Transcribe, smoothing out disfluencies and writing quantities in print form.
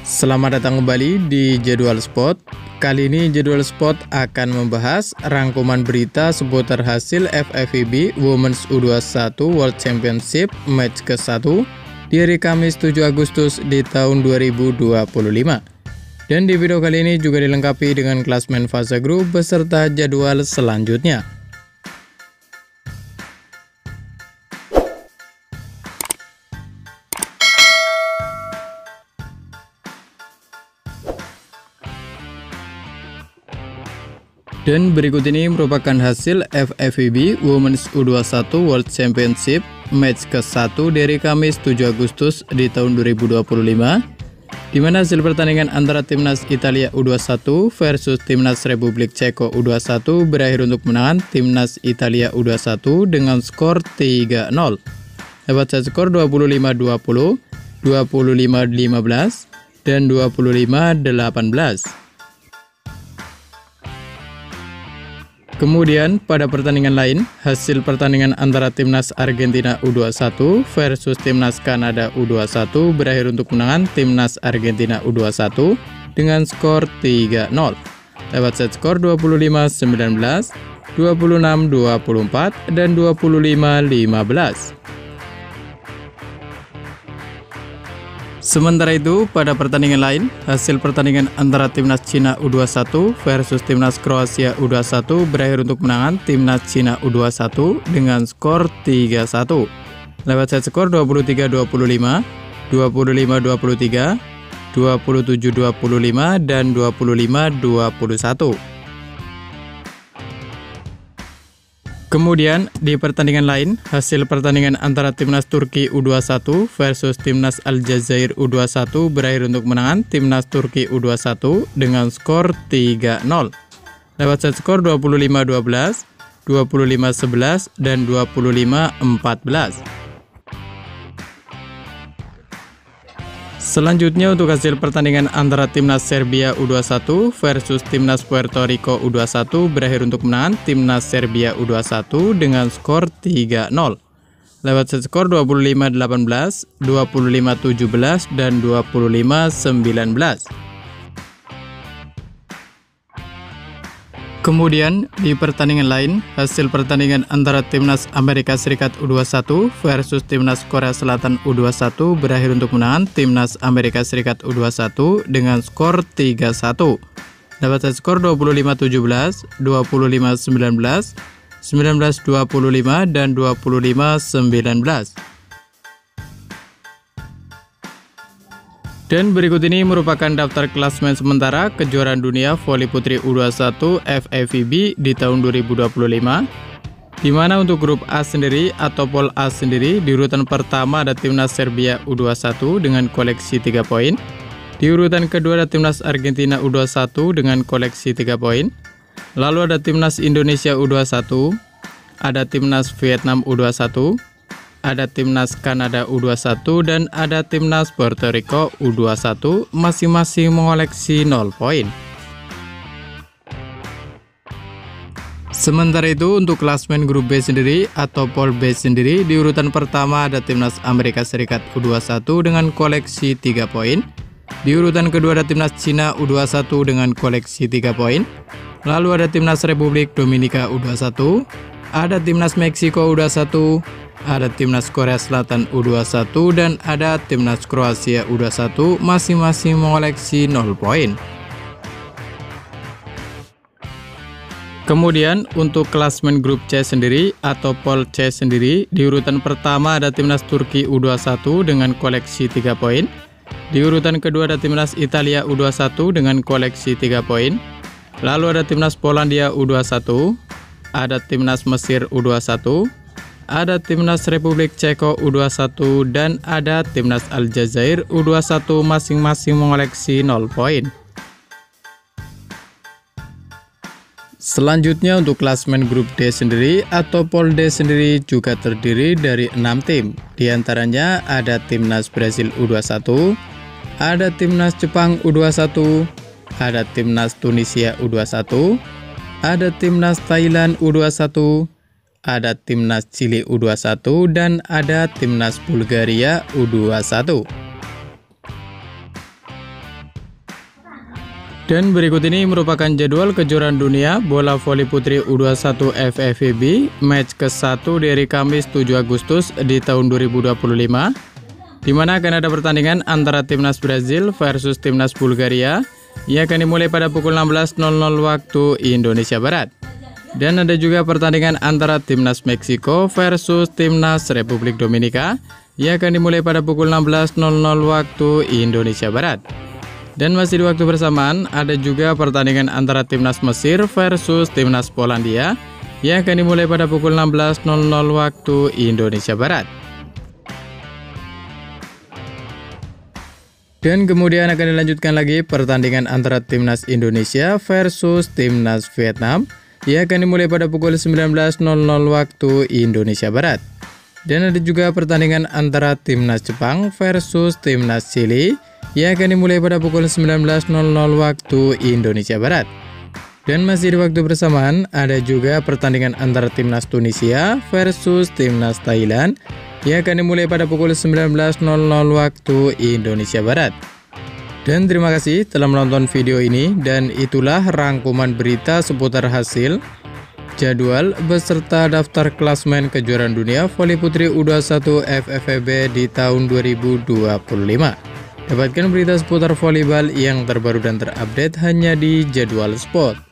Selamat datang kembali di Jadwal Sport. Kali ini Jadwal Sport akan membahas rangkuman berita seputar hasil FIVB Women's U21 World Championship match ke-1 di hari Kamis 7 Agustus di tahun 2025. Dan di video kali ini juga dilengkapi dengan klasmen fase grup beserta jadwal selanjutnya. Dan berikut ini merupakan hasil FIVB Women's U21 World Championship match ke-1 dari Kamis 7 Agustus di tahun 2025, di mana hasil pertandingan antara Timnas Italia U21 versus Timnas Republik Ceko U21 berakhir untuk kemenangan Timnas Italia U21 dengan skor 3-0. Dapat skor 25-20, 25-15, dan 25-18. Kemudian pada pertandingan lain, hasil pertandingan antara Timnas Argentina U21 versus Timnas Kanada U21 berakhir untuk kemenangan Timnas Argentina U21 dengan skor 3-0. Lewat set skor 25-19, 26-24, dan 25-15. Sementara itu, pada pertandingan lain, hasil pertandingan antara Timnas Cina U21 versus Timnas Kroasia U21 berakhir untuk kemenangan Timnas Cina U21 dengan skor 3-1. Lewat set skor 23-25, 25-23, 27-25, dan 25-21. Kemudian di pertandingan lain, hasil pertandingan antara Timnas Turki U21 versus Timnas Aljazair U21 berakhir untuk kemenangan Timnas Turki U21 dengan skor 3-0. Lewat set skor 25-12, 25-11, dan 25-14. Selanjutnya untuk hasil pertandingan antara Timnas Serbia U21 versus Timnas Puerto Rico U21 berakhir untuk kemenangan Timnas Serbia U21 dengan skor 3-0. Lewat set skor 25-18, 25-17, dan 25-19. Kemudian di pertandingan lain, hasil pertandingan antara Timnas Amerika Serikat U21 versus Timnas Korea Selatan U21 berakhir untuk kemenangan Timnas Amerika Serikat U21 dengan skor 3-1. Dapat skor 25-17, 25-19, 19-25, dan 25-19. Dan berikut ini merupakan daftar klasmen sementara kejuaraan dunia voli putri U21 FIVB di tahun 2025, di mana untuk grup A sendiri atau pol A sendiri di urutan pertama ada Timnas Serbia U21 dengan koleksi 3 poin. Di urutan kedua ada Timnas Argentina U21 dengan koleksi 3 poin. Lalu ada Timnas Indonesia U21, ada Timnas Vietnam U21, ada Timnas Kanada U21, dan ada Timnas Puerto Rico U21, masing-masing mengoleksi 0 poin. Sementara itu untuk klasmen grup B sendiri atau pol B sendiri di urutan pertama ada Timnas Amerika Serikat U21 dengan koleksi 3 poin. Di urutan kedua ada Timnas Cina U21 dengan koleksi 3 poin. Lalu ada Timnas Republik Dominika U21, ada Timnas Meksiko U21, ada Timnas Korea Selatan U21, dan ada Timnas Kroasia U21, masing-masing mengoleksi 0 poin. Kemudian untuk klasmen grup C sendiri atau pol C sendiri di urutan pertama ada Timnas Turki U21 dengan koleksi 3 poin. Di urutan kedua ada Timnas Italia U21 dengan koleksi 3 poin. Lalu ada Timnas Polandia U21, ada Timnas Mesir U21, ada Timnas Republik Ceko U21, dan ada Timnas Aljazair U21, masing-masing mengoleksi 0 poin. Selanjutnya untuk klasmen grup D sendiri atau pol D sendiri juga terdiri dari 6 tim. Di antaranya ada Timnas Brasil U21, ada Timnas Jepang U21, ada Timnas Tunisia U21, ada Timnas Thailand U21, ada Timnas Chili U21, dan ada Timnas Bulgaria U21. Dan berikut ini merupakan jadwal kejuaraan dunia bola voli putri U21 FIVB match ke-1 dari Kamis 7 Agustus di tahun 2025, di mana akan ada pertandingan antara timnas Brazil versus timnas Bulgaria yang akan dimulai pada pukul 16.00 waktu Indonesia Barat. Dan ada juga pertandingan antara timnas Meksiko versus timnas Republik Dominika yang akan dimulai pada pukul 16.00 waktu Indonesia Barat. Dan masih di waktu bersamaan ada juga pertandingan antara timnas Mesir versus timnas Polandia yang akan dimulai pada pukul 16.00 waktu Indonesia Barat. Dan kemudian akan dilanjutkan lagi pertandingan antara timnas Indonesia versus timnas Vietnam yang akan dimulai pada pukul 19.00 waktu Indonesia Barat. Dan ada juga pertandingan antara timnas Jepang versus timnas Chili yang akan dimulai pada pukul 19.00 waktu Indonesia Barat. Dan masih di waktu bersamaan ada juga pertandingan antara timnas Tunisia versus timnas Thailand yang akan dimulai pada pukul 19.00 waktu Indonesia Barat. Dan terima kasih telah menonton video ini, dan itulah rangkuman berita seputar hasil, jadwal, beserta daftar klasmen kejuaraan dunia voli putri U21 FIVB di tahun 2025. Dapatkan berita seputar volleyball yang terbaru dan terupdate hanya di Jadwal Sport.